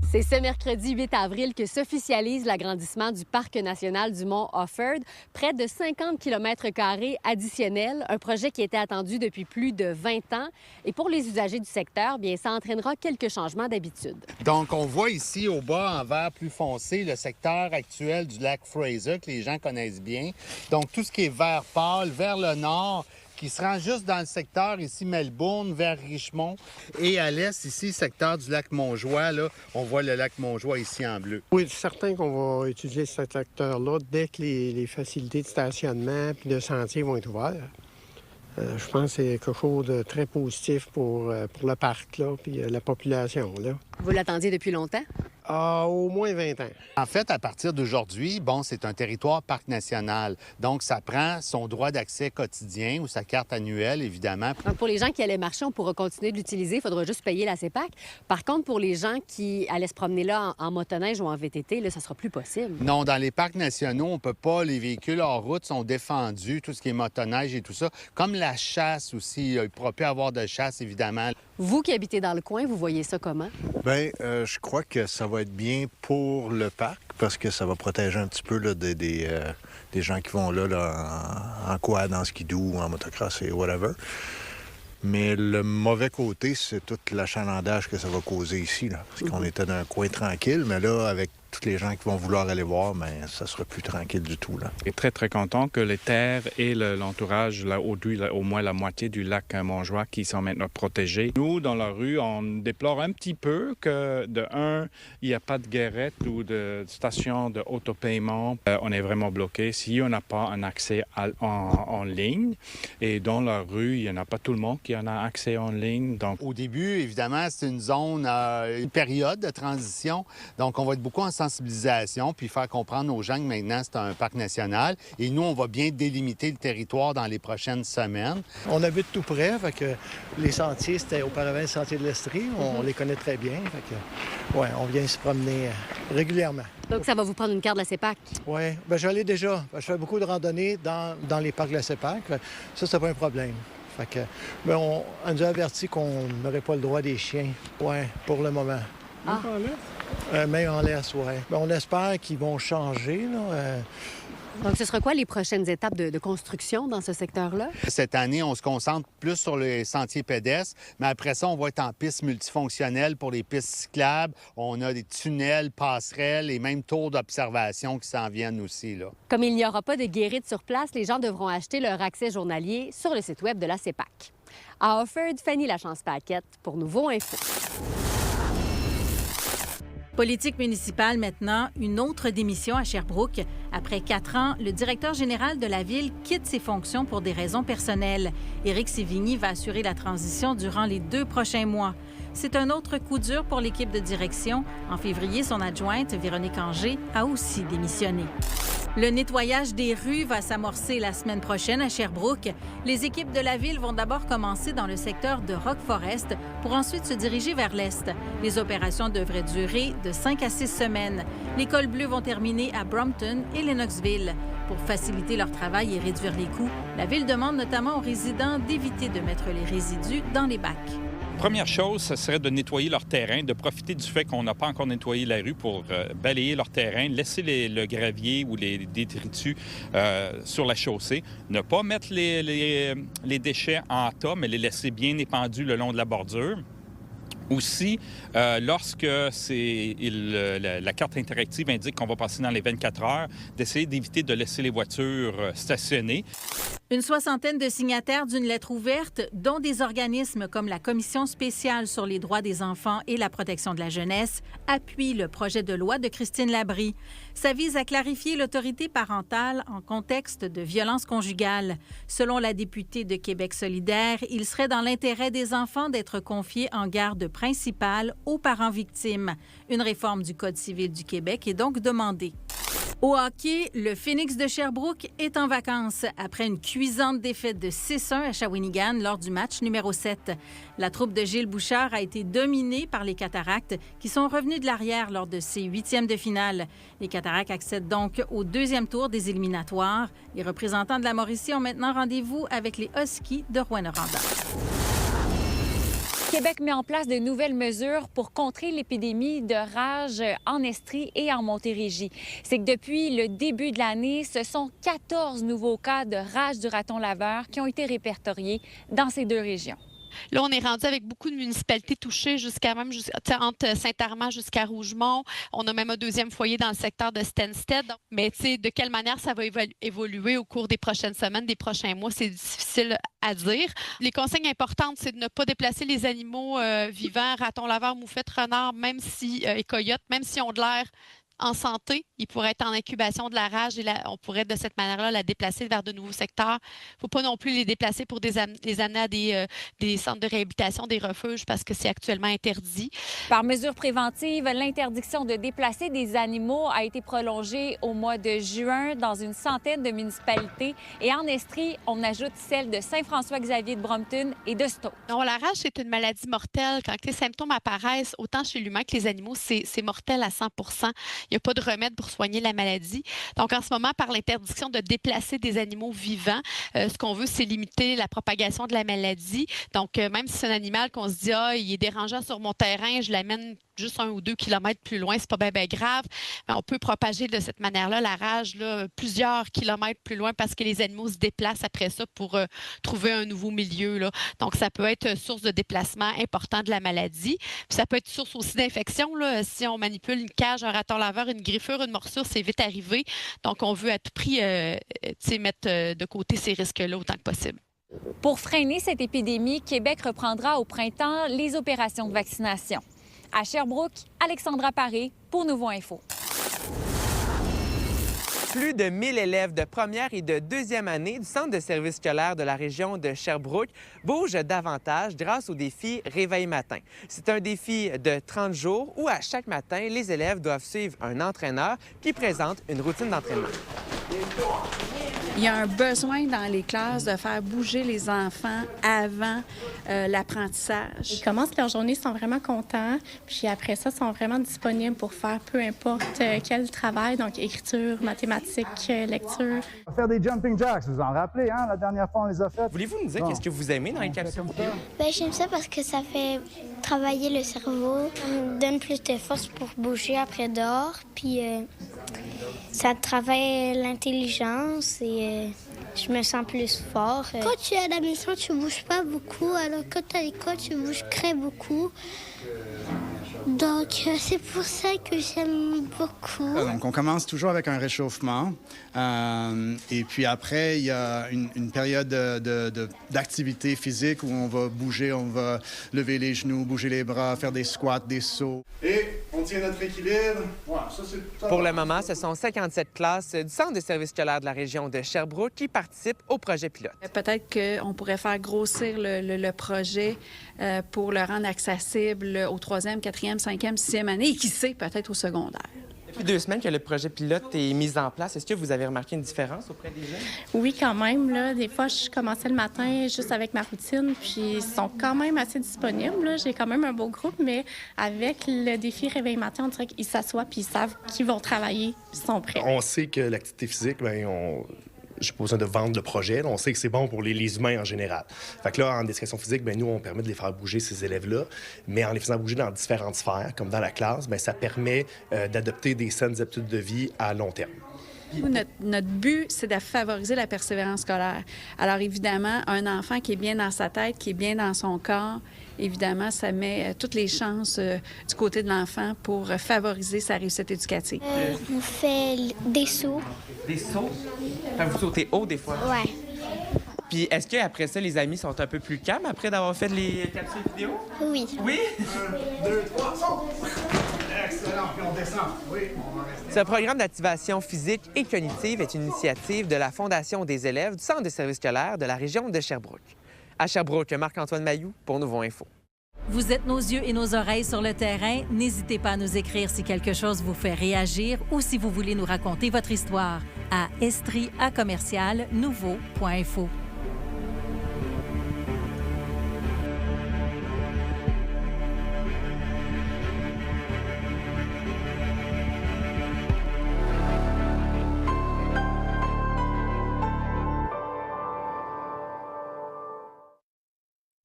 C'est ce mercredi 8 avril que s'officialise l'agrandissement du Parc national du Mont Offord, près de 50 km² additionnels, un projet qui était attendu depuis plus de 20 ans. Et pour les usagers du secteur, bien, ça entraînera quelques changements d'habitude. Donc, on voit ici au bas, en vert plus foncé, le secteur actuel du lac Fraser, que les gens connaissent bien. Donc, tout ce qui est vert pâle, vers le nord, qui se rend juste dans le secteur ici, Melbourne, vers Richmond. Et à l'est, ici, secteur du lac Montjoie, là, on voit le lac Montjoie ici en bleu. Oui, c'est certain qu'on va utiliser ce secteur-là dès que les facilités de stationnement puis de sentiers vont être ouvertes. Je pense que c'est quelque chose de très positif pour le parc, là, puis la population, là. Vous l'attendiez depuis longtemps? Au moins 20 ans. En fait, à partir d'aujourd'hui, bon, c'est un territoire parc national. Donc, ça prend son droit d'accès quotidien ou sa carte annuelle, évidemment. Donc, pour les gens qui allaient marcher, on pourra continuer de l'utiliser. Il faudra juste payer la CEPAC. Par contre, pour les gens qui allaient se promener là en motoneige ou en VTT, là, ça sera plus possible. Non, dans les parcs nationaux, on peut pas. Les véhicules hors route sont défendus, tout ce qui est motoneige et tout ça. Comme la chasse aussi. Il ne pourra plus avoir de chasse, évidemment. Vous qui habitez dans le coin, vous voyez ça comment? Bien, je crois que ça va être bien pour le parc parce que ça va protéger un petit peu là, des gens qui vont là, en quad, en skidoo, en motocross et whatever. Mais le mauvais côté, c'est tout l'achalandage que ça va causer ici. Là, parce qu'on était dans un coin tranquille, mais là, avec tous les gens qui vont vouloir aller voir, bien, ça sera plus tranquille du tout. Là. Je suis très, très content que les terres et l'entourage, au moins la moitié du lac Montjoie, qui sont maintenant protégés. Nous, dans la rue, on déplore un petit peu que, de un, il n'y a pas de guérette ou de station d'autopaiement. On est vraiment bloqué si on n'a pas un accès en ligne. Et dans la rue, il n'y en a pas tout le monde qui en a accès en ligne. Donc... Au début, évidemment, c'est une zone, une période de transition. Donc, on va être beaucoup en sensibilisation puis faire comprendre aux gens que maintenant, c'est un parc national. Et nous, on va bien délimiter le territoire dans les prochaines semaines. On habite tout près, fait que les sentiers, c'était auparavant le sentier de l'Estrie. On les connaît très bien. Fait que, ouais, on vient se promener régulièrement. Donc, ça va vous prendre une carte de la CEPAC? Oui, bien, je l'ai déjà. Je fais beaucoup de randonnées dans les parcs de la CEPAC. Ça, c'est pas un problème. Fait que, mais on nous a averti qu'on n'aurait pas le droit des chiens, ouais, pour le moment. Ah. Même en laisse, oui. On espère qu'ils vont changer. Là. Donc, ce sera quoi les prochaines étapes de construction dans ce secteur-là? Cette année, on se concentre plus sur les sentiers pédestres, mais après ça, on va être en pistes multifonctionnelles pour les pistes cyclables. On a des tunnels, passerelles et même tours d'observation qui s'en viennent aussi, là. Comme il n'y aura pas de guérite sur place, les gens devront acheter leur accès journalier sur le site web de la CEPAC. À Offord, Fanny Lachance-Paquette pour Nouveau Info. Politique municipale maintenant, une autre démission à Sherbrooke. Après 4 ans, le directeur général de la ville quitte ses fonctions pour des raisons personnelles. Éric Sévigny va assurer la transition durant les 2 prochains mois. C'est un autre coup dur pour l'équipe de direction. En février, son adjointe, Véronique Anger, a aussi démissionné. Le nettoyage des rues va s'amorcer la semaine prochaine à Sherbrooke. Les équipes de la ville vont d'abord commencer dans le secteur de Rock Forest pour ensuite se diriger vers l'est. Les opérations devraient durer de 5 à 6 semaines. Les cols bleus vont terminer à Brompton et Lennoxville. Pour faciliter leur travail et réduire les coûts, la ville demande notamment aux résidents d'éviter de mettre les résidus dans les bacs. Première chose, ce serait de nettoyer leur terrain, de profiter du fait qu'on n'a pas encore nettoyé la rue pour balayer leur terrain, laisser le gravier ou les détritus sur la chaussée, ne pas mettre les déchets en tas, mais les laisser bien épandus le long de la bordure. Aussi, lorsque la carte interactive indique qu'on va passer dans les 24 heures, d'essayer d'éviter de laisser les voitures stationner. Une 60aine de signataires d'une lettre ouverte, dont des organismes comme la Commission spéciale sur les droits des enfants et la protection de la jeunesse, appuient le projet de loi de Christine Labrie. Ça vise à clarifier l'autorité parentale en contexte de violence conjugale. Selon la députée de Québec solidaire, il serait dans l'intérêt des enfants d'être confiés en garde principale aux parents victimes. Une réforme du Code civil du Québec est donc demandée. Au hockey, le Phoenix de Sherbrooke est en vacances après une cuisante défaite de 6-1 à Shawinigan lors du match numéro 7. La troupe de Gilles Bouchard a été dominée par les Cataractes qui sont revenus de l'arrière lors de ces 8e de finale. Les Cataractes accèdent donc au 2e tour des éliminatoires. Les représentants de la Mauricie ont maintenant rendez-vous avec les Huskies de Rouyn-Noranda. Québec met en place de nouvelles mesures pour contrer l'épidémie de rage en Estrie et en Montérégie. C'est que depuis le début de l'année, ce sont 14 nouveaux cas de rage du raton laveur qui ont été répertoriés dans ces deux régions. Là, on est rendu avec beaucoup de municipalités touchées entre Saint-Armand jusqu'à Rougemont. On a même un deuxième foyer dans le secteur de Stanstead. Mais de quelle manière ça va évoluer au cours des prochaines semaines, des prochains mois, c'est difficile à dire. Les consignes importantes, c'est de ne pas déplacer les animaux vivants, ratons laveurs, moufettes, renards, et coyotes, même s'ils ont de l'air en santé, ils pourraient être en incubation de la rage et on pourrait de cette manière-là la déplacer vers de nouveaux secteurs. Il ne faut pas non plus les déplacer pour les amener à des centres de réhabilitation, des refuges, parce que c'est actuellement interdit. Par mesure préventive, l'interdiction de déplacer des animaux a été prolongée au mois de juin dans une centaine de municipalités. Et en Estrie, on ajoute celle de Saint-François-Xavier de Brompton et de Stowe. Non, la rage, c'est une maladie mortelle. Quand les symptômes apparaissent, autant chez l'humain que les animaux, c'est mortel à 100 %. Il n'y a pas de remède pour soigner la maladie. Donc, en ce moment, par l'interdiction de déplacer des animaux vivants, ce qu'on veut, c'est limiter la propagation de la maladie. Donc, même si c'est un animal qu'on se dit, il est dérangeant sur mon terrain, je l'amène juste 1 ou 2 kilomètres plus loin, c'est pas bien grave. Mais on peut propager de cette manière-là la rage plusieurs kilomètres plus loin parce que les animaux se déplacent après ça pour trouver un nouveau milieu. Là. Donc, ça peut être source de déplacement important de la maladie. Puis ça peut être source aussi d'infection. Si on manipule une cage, un raton laveur, une griffure, une morsure, c'est vite arrivé. Donc, on veut à tout prix mettre de côté ces risques-là autant que possible. Pour freiner cette épidémie, Québec reprendra au printemps les opérations de vaccination. À Sherbrooke, Alexandra Paré pour Nouveau Info. Plus de 1000 élèves de première et de deuxième année du Centre de services scolaires de la région de Sherbrooke bougent davantage grâce au défi Réveil matin. C'est un défi de 30 jours où à chaque matin, les élèves doivent suivre un entraîneur qui présente une routine d'entraînement. Il y a un besoin dans les classes de faire bouger les enfants avant l'apprentissage. Ils commencent leur journée, ils sont vraiment contents. Puis après ça, ils sont vraiment disponibles pour faire peu importe quel travail, donc écriture, mathématiques, lecture. On va faire des jumping jacks, vous en rappelez, hein? La dernière fois, on les a fait. Voulez-vous nous dire qu'est-ce que vous aimez dans les capsules vidéo? J'aime ça parce que ça fait travailler le cerveau. Ça me donne plus de force pour bouger après dehors. Puis ça travaille l'intelligence et je me sens plus fort. Quand tu es à la maison, tu ne bouges pas beaucoup. Alors quand tu es à l'école, tu bouges très beaucoup. Donc, c'est pour ça que j'aime beaucoup. Donc, on commence toujours avec un réchauffement. Et puis après, il y a une période d'activité physique où on va bouger, on va lever les genoux, bouger les bras, faire des squats, des sauts. Et on tient notre équilibre. Ouais, Pour le moment, ce sont 57 classes du Centre de services scolaires de la région de Sherbrooke qui participent au projet pilote. Peut-être qu'on pourrait faire grossir le projet pour le rendre accessible aux 3e, 4e, 5e, 6e année et qui sait, peut-être au secondaire. Depuis 2 semaines que le projet pilote est mis en place, est-ce que vous avez remarqué une différence auprès des jeunes? Oui, quand même. Là, des fois, je commençais le matin juste avec ma routine, puis ils sont quand même assez disponibles. Là. J'ai quand même un beau groupe, mais avec le défi Réveil matin, on dirait qu'ils s'assoient puis ils savent qu'ils vont travailler, ils sont prêts. On sait que l'activité physique, j'ai pas besoin de vendre le projet. On sait que c'est bon pour les humains en général. Fait que là, en éducation physique, nous, on permet de les faire bouger, ces élèves-là. Mais en les faisant bouger dans différentes sphères, comme dans la classe, ça permet d'adopter des saines habitudes de vie à long terme. Notre but, c'est de favoriser la persévérance scolaire. Alors, évidemment, un enfant qui est bien dans sa tête, qui est bien dans son corps, évidemment, ça met toutes les chances du côté de l'enfant pour favoriser sa réussite éducative. On fait des sauts. Des sauts? Vous sautez haut des fois? Ouais. Puis est-ce qu'après ça, les amis sont un peu plus calmes après d'avoir fait les capsules vidéo? Oui. Oui? 1, 2, 3, saute! Excellent, puis on descend. Oui, on va rester. Ce programme d'activation physique et cognitive est une initiative de la Fondation des élèves du Centre de services scolaires de la région de Sherbrooke. À Sherbrooke, Marc-Antoine Mailloux pour Nouveau Info. Vous êtes nos yeux et nos oreilles sur le terrain. N'hésitez pas à nous écrire si quelque chose vous fait réagir ou si vous voulez nous raconter votre histoire à estrie@nouveau.info.